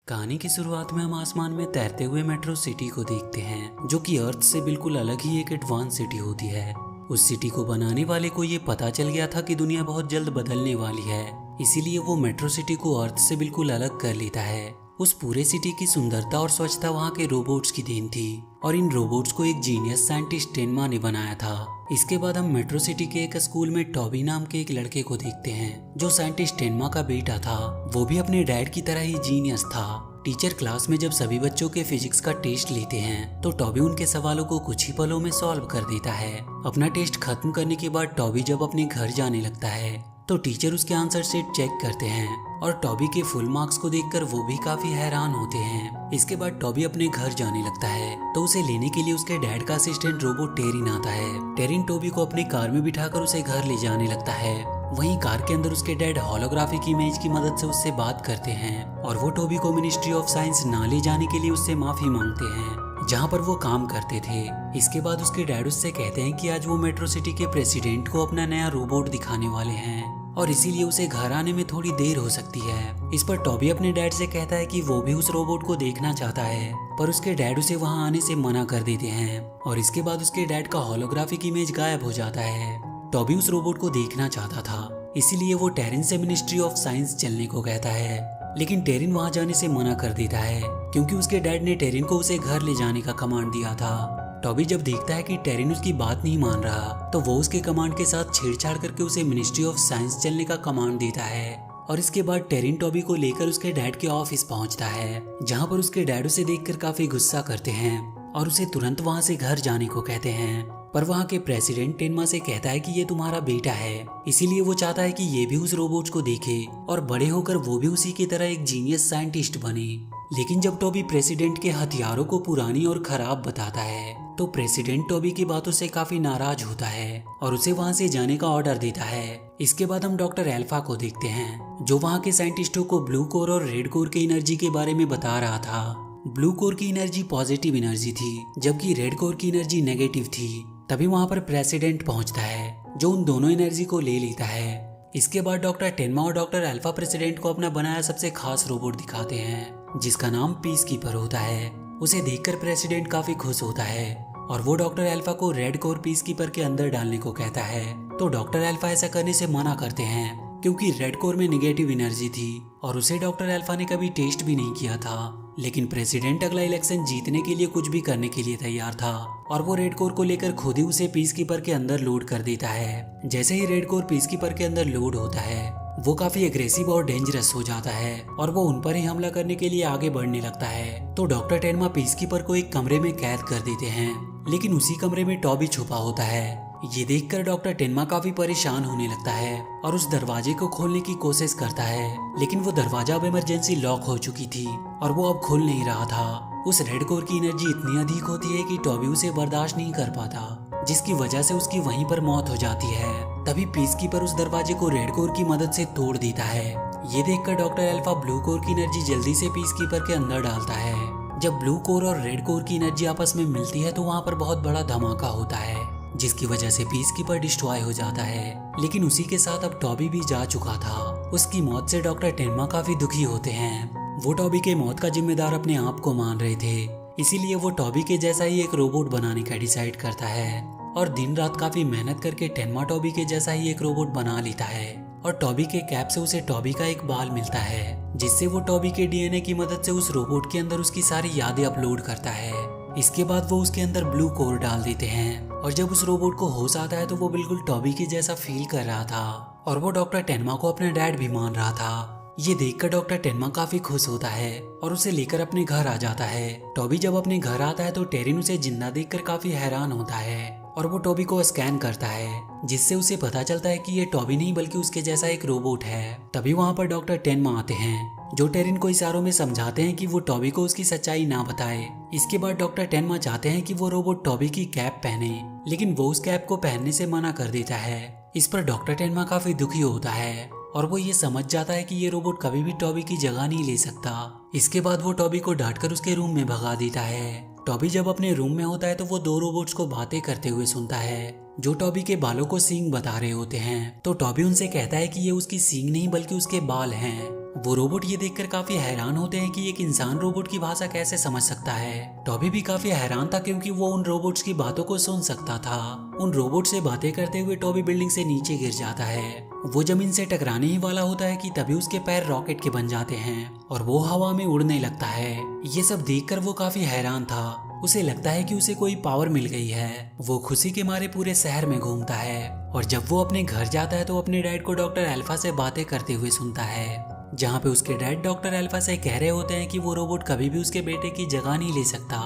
कहानी की शुरुआत में हम आसमान में तैरते हुए मेट्रो सिटी को देखते हैं, जो कि अर्थ से बिल्कुल अलग ही एक एडवांस सिटी होती है। उस सिटी को बनाने वाले को ये पता चल गया था कि दुनिया बहुत जल्द बदलने वाली है, इसीलिए वो मेट्रो सिटी को अर्थ से बिल्कुल अलग कर लेता है। उस पूरे सिटी की सुंदरता और स्वच्छता वहाँ के रोबोट्स की देन थी, और इन रोबोट्स को एक जीनियस साइंटिस्ट टेनमा ने बनाया था। इसके बाद हम मेट्रो सिटी के एक स्कूल में टॉबी नाम के एक लड़के को देखते हैं, जो साइंटिस्ट टेनमा का बेटा था। वो भी अपने डैड की तरह ही जीनियस था। टीचर क्लास में जब सभी बच्चों के फिजिक्स का टेस्ट लेते हैं, तो टॉबी उनके सवालों को कुछ ही पलों में सॉल्व कर देता है। अपना टेस्ट खत्म करने के बाद टॉबी जब अपने घर जाने लगता है, तो टीचर उसके आंसर शीट चेक करते हैं, और टॉबी के फुल मार्क्स को देखकर वो भी काफी हैरान होते हैं। इसके बाद टॉबी अपने घर जाने लगता है, तो उसे लेने के लिए उसके डैड का असिस्टेंट रोबोट टेरिन आता है। टेरिन टॉबी को अपनी कार में बिठाकर उसे घर ले जाने लगता है। वहीं कार के अंदर उसके डैड होलोग्राफिक इमेज की मदद से उससे बात करते हैं, और वो टॉबी को मिनिस्ट्री ऑफ साइंस ना ले जाने के लिए उससे माफी मांगते हैं, जहाँ पर वो काम करते थे। इसके बाद उसके डैड उससे कहते हैं कि आज वो मेट्रो सिटी के प्रेसिडेंट को अपना नया रोबोट दिखाने वाले हैं, और इसीलिए उसे घर आने में थोड़ी देर हो सकती है। इस पर टॉबी अपने डैड से कहता है कि वो भी उस रोबोट को देखना चाहता है, पर उसके डैड उसे वहां आने से मना कर देते हैं, और इसके बाद उसके डैड का होलोग्राफिक इमेज गायब हो जाता है। टॉबी उस रोबोट को देखना चाहता था, इसीलिए वो टेरिन से मिनिस्ट्री ऑफ साइंस चलने को कहता है, लेकिन टेरिन वहां जाने से मना कर देता है, क्योंकि उसके डैड ने टेरिन को उसे घर ले जाने का कमांड दिया था। टॉबी जब देखता है कि टेरिन उसकी बात नहीं मान रहा, तो वो उसके कमांड के साथ छेड़छाड़ करके उसे मिनिस्ट्री ऑफ साइंस चलने का कमांड देता है। और इसके बाद टेरिन टॉबी को लेकर उसके डैड के ऑफिस पहुंचता है, जहां पर उसके डैड उसे देखकर काफी गुस्सा करते हैं, और उसे तुरंत वहां से घर जाने को कहते हैं। पर वहाँ के प्रेसिडेंट टेनमा से कहता है कि ये तुम्हारा बेटा है, इसीलिए वो चाहता है कि ये भी उस रोबोट को देखे, और बड़े होकर वो भी उसी की तरह एक जीनियस साइंटिस्ट बने। लेकिन जब टॉबी प्रेसिडेंट के हथियारों को पुरानी और खराब बताता है, तो प्रेसिडेंट टॉबी की बातों से काफी नाराज होता है, और उसे वहाँ से जाने का ऑर्डर देता है। इसके बाद हम डॉक्टर एल्फा को देखते हैं, जो वहाँ के साइंटिस्टों को ब्लू कोर और रेड कोर की एनर्जी के बारे में बता रहा था। ब्लू कोर की एनर्जी पॉजिटिव एनर्जी थी, जबकि रेड कोर की एनर्जी नेगेटिव थी। तभी वहां पर प्रेसिडेंट पहुंचता है, जो उन दोनों एनर्जी को ले लेता है। इसके बाद डॉक्टर टेनमा और डॉक्टर अल्फा प्रेसिडेंट को अपना बनाया सबसे खास रोबोट दिखाते हैं, जिसका नाम पीस कीपर होता है। उसे देखकर प्रेसिडेंट काफी खुश होता है, और वो डॉक्टर अल्फा को रेड कोर पीस कीपर के अंदर डालने को कहता है, तो डॉक्टर अल्फा ऐसा करने से मना करते हैं, क्योंकि रेड कोर में निगेटिव एनर्जी थी, और उसे डॉक्टर अल्फा ने कभी टेस्ट भी नहीं किया था। लेकिन प्रेसिडेंट अगला इलेक्शन जीतने के लिए कुछ भी करने के लिए तैयार था, और वो रेड कोर को लेकर खुद ही उसे पीस कीपर के अंदर लोड कर देता है। जैसे ही रेड कोर पीस कीपर के अंदर लोड होता है, वो काफी एग्रेसिव और डेंजरस हो जाता है, और वो उन पर ही हमला करने के लिए आगे बढ़ने लगता है। तो डॉक्टर टेनमा पीस कीपर को एक कमरे में कैद कर देते हैं, लेकिन उसी कमरे में टॉबी छुपा होता है। ये देखकर डॉक्टर टेनमा काफी परेशान होने लगता है, और उस दरवाजे को खोलने की कोशिश करता है, लेकिन वो दरवाजा अब इमरजेंसी लॉक हो चुकी थी, और वो अब खुल नहीं रहा था। उस रेड कोर की एनर्जी इतनी अधिक होती है कि टॉबी उसे बर्दाश्त नहीं कर पाता, जिसकी वजह से उसकी वहीं पर मौत हो जाती है। तभी पीस कीपर उस दरवाजे को रेड कोर की मदद से तोड़ देता है। ये देखकर डॉक्टर अल्फा ब्लू कोर की एनर्जी जल्दी से पीस कीपर के अंदर डालता है। जब ब्लू कोर और रेड कोर की एनर्जी आपस में मिलती है, तो वहाँ पर बहुत बड़ा धमाका होता है, जिसकी वजह से पीस कीपर डिस्ट्रॉय हो जाता है। लेकिन उसी के साथ अब टॉबी भी जा चुका था। उसकी मौत से डॉक्टर टेनमा काफी दुखी होते हैं। वो टॉबी के मौत का जिम्मेदार अपने आप को मान रहे थे, इसीलिए वो टॉबी के जैसा ही एक रोबोट बनाने का डिसाइड करता है, और दिन रात काफी मेहनत करके टेनमा टॉबी के जैसा ही एक रोबोट बना लेता है। और टॉबी के कैप से उसे टॉबी का एक बाल मिलता है, जिससे वो टॉबी के डीएनए की मदद से उस रोबोट के अंदर उसकी सारी यादें अपलोड करता है। इसके बाद वो उसके अंदर ब्लू कोर डाल देते हैं, और जब उस रोबोट को होश आता है, तो वो बिल्कुल टॉबी के जैसा फील कर रहा था, और वो डॉक्टर टेनमा को अपना डैड भी मान रहा था। ये देखकर डॉक्टर टेनमा काफी खुश होता है, और उसे लेकर अपने घर आ जाता है। टॉबी जब अपने घर आता है, तो टेरिन उसे जिंदा देखकर काफी हैरान होता है, और वो टॉबी को स्कैन करता है, जिससे उसे पता चलता है कि ये टॉबी नहीं बल्कि उसके जैसा एक रोबोट है। तभी वहाँ पर डॉक्टर टेनमा आते हैं, जो टेरिन को इशारों में समझाते हैं कि वो टॉबी को उसकी सच्चाई ना बताए। इसके बाद डॉक्टर टेनमा चाहते हैं कि वो रोबोट टॉबी की कैप पहने, लेकिन वो उस कैप को पहनने से मना कर देता है। इस पर डॉक्टर टेनमा काफी दुखी होता है, और वो ये समझ जाता है कि ये रोबोट कभी भी टॉबी की जगह नहीं ले सकता। इसके बाद वो टॉबी को डांटकर उसके रूम में भगा देता है। टॉबी जब अपने रूम में होता है तो वो दो रोबोट्स को बातें करते हुए सुनता है जो टॉबी के बालों को सींग बता रहे होते हैं। तो टॉबी उनसे कहता है कि ये उसकी सींग नहीं बल्कि उसके बाल हैं। वो रोबोट ये देखकर काफी हैरान होते हैं कि एक इंसान रोबोट की भाषा कैसे समझ सकता है। टॉबी भी काफी हैरान था क्योंकि वो उन रोबोट्स की बातों को सुन सकता था। उन रोबोट से बातें करते हुए टॉबी बिल्डिंग से नीचे गिर जाता है। वो जमीन से टकराने ही वाला होता है कि तभी उसके पैर रॉकेट के बन जाते हैं और वो हवा में उड़ने लगता है। ये सब देखकर वो काफी हैरान था। उसे लगता है कि उसे कोई पावर मिल गई है। वो खुशी के मारे पूरे शहर में घूमता है और जब वो अपने घर जाता है तो अपने डैड को डॉक्टर अल्फा से बातें करते हुए सुनता है, जहाँ पे उसके डैड डॉक्टर अल्फा से कह रहे होते हैं कि वो रोबोट कभी भी उसके बेटे की जगह नहीं ले सकता।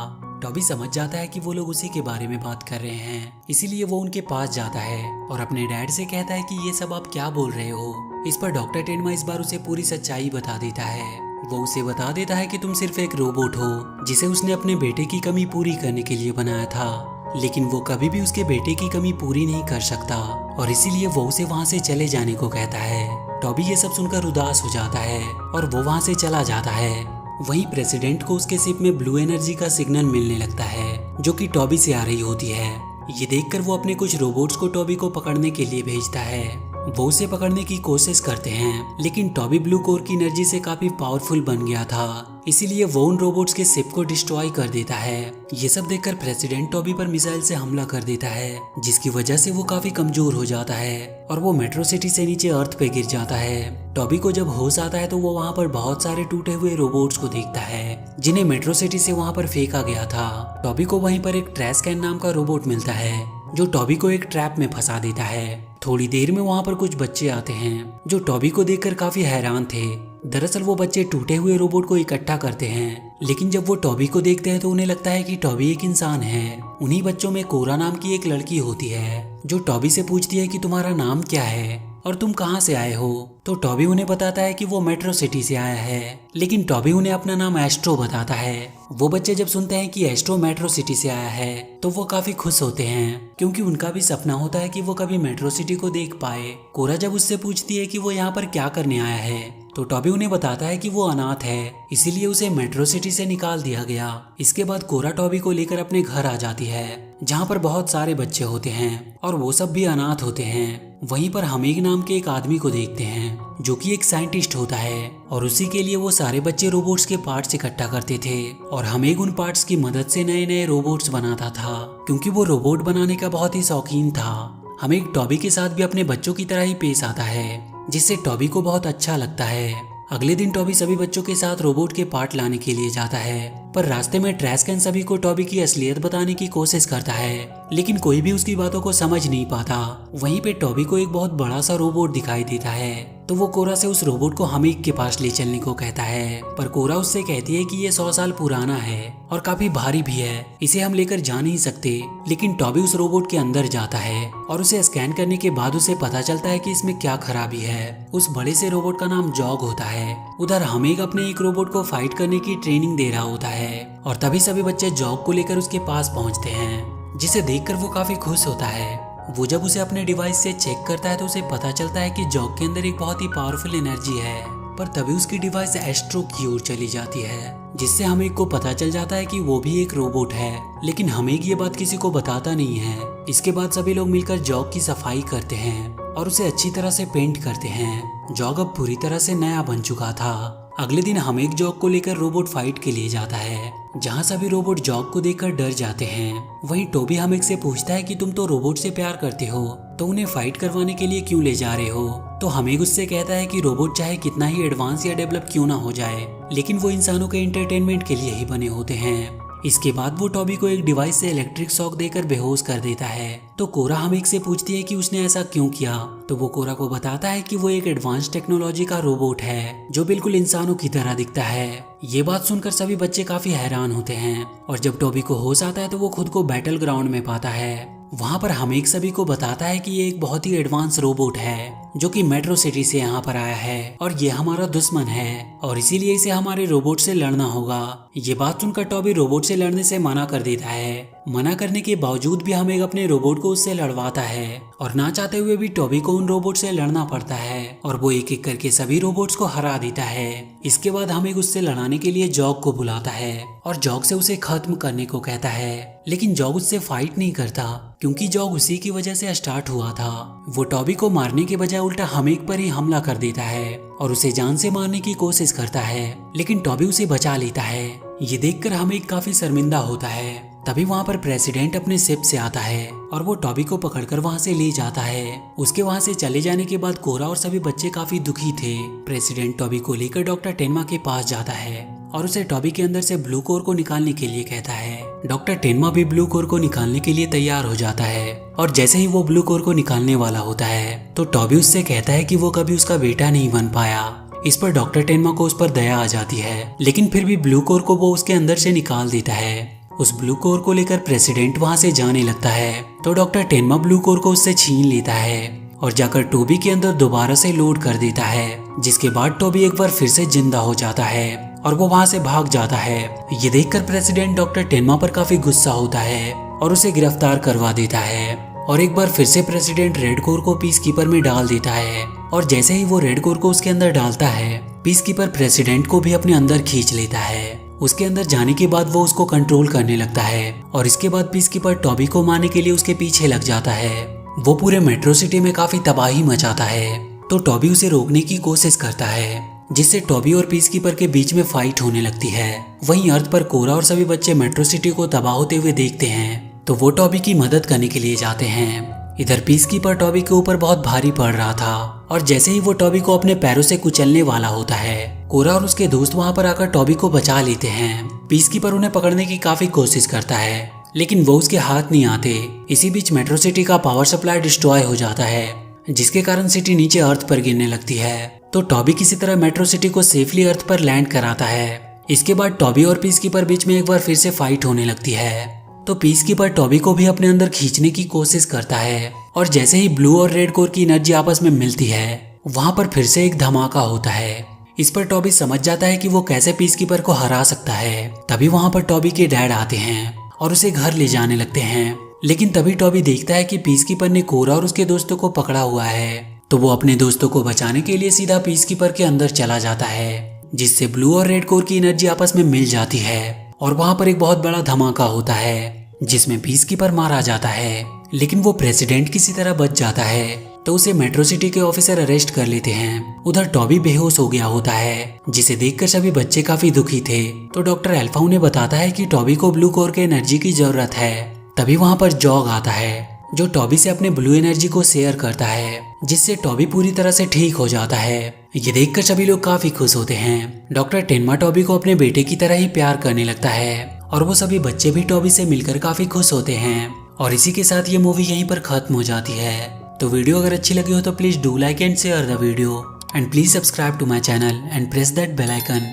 टॉबी समझ जाता है कि वो लोग उसी के बारे में बात कर रहे हैं, इसीलिए वो उनके पास जाता है और अपने डैड से कहता है कि ये सब आप क्या बोल रहे हो। इस पर डॉक्टर टेनमा इस बार उसे पूरी सच्चाई बता देता है। वो उसे बता देता है कि तुम सिर्फ एक रोबोट हो जिसे उसने अपने बेटे की कमी पूरी करने के लिए बनाया था, लेकिन वो कभी भी उसके बेटे की कमी पूरी नहीं कर सकता और इसीलिए वो उसे वहाँ से चले जाने को कहता है। टॉबी ये सब सुनकर उदास हो जाता है और वो वहाँ से चला जाता है। वहीं प्रेसिडेंट को उसके शिप में ब्लू एनर्जी का सिग्नल मिलने लगता है जो कि टॉबी से आ रही होती है। ये देखकर वो अपने कुछ रोबोट्स को टॉबी को पकड़ने के लिए भेजता है। वो उसे पकड़ने की कोशिश करते हैं, लेकिन टॉबी ब्लू कोर की एनर्जी से काफी पावरफुल बन गया था, इसीलिए वो उन रोबोट्स के शिप को डिस्ट्रॉय कर देता है। ये सब देखकर प्रेसिडेंट टॉबी पर मिसाइल से हमला कर देता है, जिसकी वजह से वो काफी कमजोर हो जाता है और वो मेट्रो सिटी से नीचे अर्थ पे गिर जाता है। टॉबी को जब होश आता है तो वो वहाँ पर बहुत सारे टूटे हुए रोबोट्स को देखता है जिन्हें मेट्रो सिटी से वहाँ पर फेंका गया था। टॉबी को वहीं पर एक ट्रैश कैन नाम का रोबोट मिलता है जो टॉबी को एक ट्रैप में फंसा देता है। थोड़ी देर में वहाँ पर कुछ बच्चे आते हैं जो टॉबी को देखकर काफी हैरान थे। दरअसल वो बच्चे टूटे हुए रोबोट को इकट्ठा करते हैं, लेकिन जब वो टॉबी को देखते हैं तो उन्हें लगता है कि टॉबी एक इंसान है। उन्हीं बच्चों में कोरा नाम की एक लड़की होती है जो टॉबी से पूछती है कि तुम्हारा नाम क्या है और तुम कहाँ से आए हो। तो टॉबी उन्हें बताता है कि वो मेट्रो सिटी से आया है, लेकिन टॉबी उन्हें अपना नाम एस्ट्रो बताता है। वो बच्चे जब सुनते हैं कि एस्ट्रो मेट्रो सिटी से आया है तो वो काफी खुश होते हैं क्योंकि उनका भी सपना होता है कि वो कभी मेट्रो सिटी को देख पाए। कोरा जब उससे पूछती है कि वो यहाँ पर क्या करने आया है तो टॉबी उन्हें बताता है कि वो अनाथ है, इसीलिए उसे मेट्रो सिटी से निकाल दिया गया। इसके बाद कोरा टॉबी को लेकर अपने घर आ जाती है जहाँ पर बहुत सारे बच्चे होते हैं और वो सब भी अनाथ होते हैं। वहीं पर हमेग नाम के एक आदमी को देखते हैं जो कि एक साइंटिस्ट होता है और उसी के लिए वो सारे बच्चे रोबोट्स के पार्ट्स इकट्ठा करते थे और हमेग उन पार्ट्स की मदद से नए नए रोबोट्स बनाता था क्योंकि वो रोबोट बनाने का बहुत ही शौकीन था। हमेग टॉबी के साथ भी अपने बच्चों की तरह ही पेश आता है जिससे टॉबी को बहुत अच्छा लगता है। अगले दिन टॉबी सभी बच्चों के साथ रोबोट के पार्ट लाने के लिए जाता है, पर रास्ते में ट्रैश कैन सभी को टॉबी की असलियत बताने की कोशिश करता है, लेकिन कोई भी उसकी बातों को समझ नहीं पाता। वहीं पे टॉबी को एक बहुत बड़ा सा रोबोट दिखाई देता है तो वो कोरा से उस रोबोट को हमेग के पास ले चलने को कहता है, पर कोरा उससे कहती है कि ये 100 साल पुराना है और काफी भारी भी है, इसे हम लेकर जा नहीं सकते। लेकिन टॉबी उस रोबोट के अंदर जाता है और उसे स्कैन करने के बाद उसे पता चलता है कि इसमें क्या खराबी है। उस बड़े से रोबोट का नाम जॉग होता है। उधर हमेग अपने एक रोबोट को फाइट करने की ट्रेनिंग दे रहा होता है और तभी सभी बच्चे जॉग को लेकर उसके पास पहुंचते हैं, जिसे देखकर वो काफी खुश होता है। वो जब उसे अपने डिवाइस से चेक करता है तो उसे पता चलता है कि जॉग के अंदर एक बहुत ही पावरफुल एनर्जी है, पर तभी उसकी डिवाइस एस्ट्रो की ओर चली जाती है, जिससे हमेग को पता चल जाता है कि वो भी एक रोबोट है। लेकिन हमेग ये बात किसी को बताता नहीं है। इसके बाद सभी लोग मिलकर जॉग की सफाई करते हैं और उसे अच्छी तरह से पेंट करते हैं। जॉग अब पूरी तरह से नया बन चुका था। अगले दिन हमेग जॉग को लेकर रोबोट फाइट के लिए जाता है, जहाँ सभी रोबोट जॉग को देखकर डर जाते हैं। वहीं टॉबी हमेग से पूछता है कि तुम तो रोबोट से प्यार करते हो तो उन्हें फाइट करवाने के लिए क्यों ले जा रहे हो। तो हमेग उससे कहता है कि रोबोट चाहे कितना ही एडवांस या डेवलप क्यों ना हो जाए, लेकिन वो इंसानों के एंटरटेनमेंट के लिए ही बने होते हैं। इसके बाद वो टॉबी को एक डिवाइस से इलेक्ट्रिक शॉक देकर बेहोश कर देता है। तो कोरा हमेग से पूछती है कि उसने ऐसा क्यों किया, तो वो कोरा को बताता है कि वो एक एडवांस टेक्नोलॉजी का रोबोट है जो बिल्कुल इंसानों की तरह दिखता है। ये बात सुनकर सभी बच्चे काफी हैरान होते हैं और जब टॉबी को होश आता है तो वो खुद को बैटल ग्राउंड में पाता है वहाँ पर हमेक सभी को बताता है कि ये एक बहुत ही एडवांस रोबोट है जो कि मेट्रो सिटी से यहाँ पर आया है और ये हमारा दुश्मन है और इसीलिए इसे हमारे रोबोट से लड़ना होगा। ये बात सुनकर टॉबी रोबोट से लड़ने से मना कर देता है। मना करने के बावजूद भी हमेक अपने रोबोट को उससे लड़वाता है और ना चाहते हुए भी टॉबी को उन रोबोट से लड़ना पड़ता है और वो एक एक करके सभी रोबोट्स को हरा देता है। इसके बाद हमेक उससे लड़ाने के लिए जॉग को बुलाता है और जॉग से उसे खत्म करने को कहता है, लेकिन जॉग उससे फाइट नहीं करता क्योंकि जॉग उसी की वजह से स्टार्ट हुआ था। वो टॉबी को मारने के बजाय उल्टा हमेक पर ही हमला कर देता है और उसे जान से मारने की कोशिश करता है, लेकिन टॉबी उसे बचा लेता है। ये देखकर हमेक काफी शर्मिंदा होता है। तभी वहाँ पर प्रेसिडेंट अपने शिप से आता है और वो टॉबी को पकड़कर वहाँ से ले जाता है। उसके वहाँ से चले जाने के बाद कोरा और सभी बच्चे काफी दुखी थे। प्रेसिडेंट टॉबी को लेकर डॉक्टर टेन्मा के पास जाता है और उसे टॉबी के अंदर से ब्लू कोर को निकालने के लिए कहता है। डॉक्टर टेन्मा भी ब्लू कोर को निकालने के लिए तैयार हो जाता है और जैसे ही वो ब्लू कोर को निकालने वाला होता है तो टॉबी उससे कहता है कि वो कभी उसका बेटा नहीं बन पाया। इस पर डॉक्टर टेन्मा को उस पर दया आ जाती है, लेकिन फिर भी ब्लू कोर को वो उसके अंदर से निकाल देता है। उस ब्लू कोर को लेकर प्रेसिडेंट वहां से जाने लगता है तो डॉक्टर टेन्मा ब्लू कोर को उससे छीन लेता है और जाकर टॉबी के अंदर दोबारा से लोड कर देता है, जिसके बाद टॉबी एक बार फिर से जिंदा हो जाता है और वो वहां से भाग जाता है। ये देखकर प्रेसिडेंट डॉक्टर टेन्मा पर काफी गुस्सा होता है और उसे गिरफ्तार करवा देता है और एक बार फिर से प्रेसिडेंट रेड कोर को पीस कीपर में डाल देता है और जैसे ही वो रेड कोर को उसके अंदर डालता है पीस कीपर प्रेसिडेंट को भी अपने अंदर खींच लेता है। उसके अंदर जाने के बाद वो उसको कंट्रोल करने लगता है और इसके बाद पीस कीपर टॉबी को मारने के लिए उसके पीछे लग जाता है। वो पूरे मेट्रो सिटी में काफी तबाही मचाता है तो टॉबी उसे रोकने की कोशिश करता है, जिससे टॉबी और पीस कीपर के बीच में फाइट होने लगती है। वहीं अर्थ पर कोरा और सभी बच्चे मेट्रो सिटी को तबाह होते हुए देखते हैं तो वो टॉबी की मदद करने के लिए जाते हैं। इधर पीस कीपर टॉबी के ऊपर बहुत भारी पड़ रहा था और जैसे ही वो टॉबी को अपने पैरों से कुचलने वाला होता है कोरा और उसके दोस्त वहां पर आकर टॉबी को बचा लेते हैं। पीस कीपर उन्हें पकड़ने की काफी कोशिश करता है, लेकिन वो उसके हाथ नहीं आते। इसी बीच मेट्रो सिटी का पावर सप्लाई डिस्ट्रॉय हो जाता है, जिसके कारण सिटी नीचे अर्थ पर गिरने लगती है। तो टॉबी किसी तरह मेट्रो सिटी को सेफली अर्थ पर लैंड कराता है। इसके बाद टॉबी और पीस कीपर बीच में एक बार फिर से फाइट होने लगती है तो पीस कीपर टॉबी को भी अपने अंदर खींचने की कोशिश करता है और जैसे ही ब्लू और रेड कोर की एनर्जी आपस में मिलती है वहां पर फिर से एक धमाका होता है। इस पर टॉबी समझ जाता है कि वो कैसे पीस कीपर को हरा सकता है। तभी वहां पर टॉबी के डैड आते हैं और उसे घर ले जाने लगते हैं, लेकिन तभी टॉबी देखता है कि पीस कीपर ने कोरा और उसके दोस्तों को पकड़ा हुआ है तो वो अपने दोस्तों को बचाने के लिए सीधा पीस कीपर के अंदर चला जाता है, जिससे ब्लू और रेड कोर की एनर्जी आपस में मिल जाती है और वहां पर एक बहुत बड़ा धमाका होता है जिसमें पीस कीपर मारा जाता है। लेकिन वो प्रेसिडेंट किसी तरह बच जाता है तो उसे मेट्रो सिटी के ऑफिसर अरेस्ट कर लेते हैं। उधर टॉबी बेहोश हो गया होता है, जिसे देखकर सभी बच्चे काफी दुखी थे। तो डॉक्टर अल्फा उन्हें बताता है कि टॉबी को ब्लू कोर के एनर्जी की जरूरत है। तभी वहां पर जॉग आता है जो टॉबी से अपने ब्लू एनर्जी को शेयर करता है, जिससे टॉबी पूरी तरह से ठीक हो जाता है। ये देखकर सभी लोग काफी खुश होते हैं। डॉक्टर टेन्मा टॉबी को अपने बेटे की तरह ही प्यार करने लगता है और वो सभी बच्चे भी टॉबी से मिलकर काफी खुश होते हैं। और इसी के साथ ये मूवी यहीं पर खत्म हो जाती है। तो वीडियो अगर अच्छी लगी हो तो please do like and share the video and please subscribe to my channel and press that bell icon.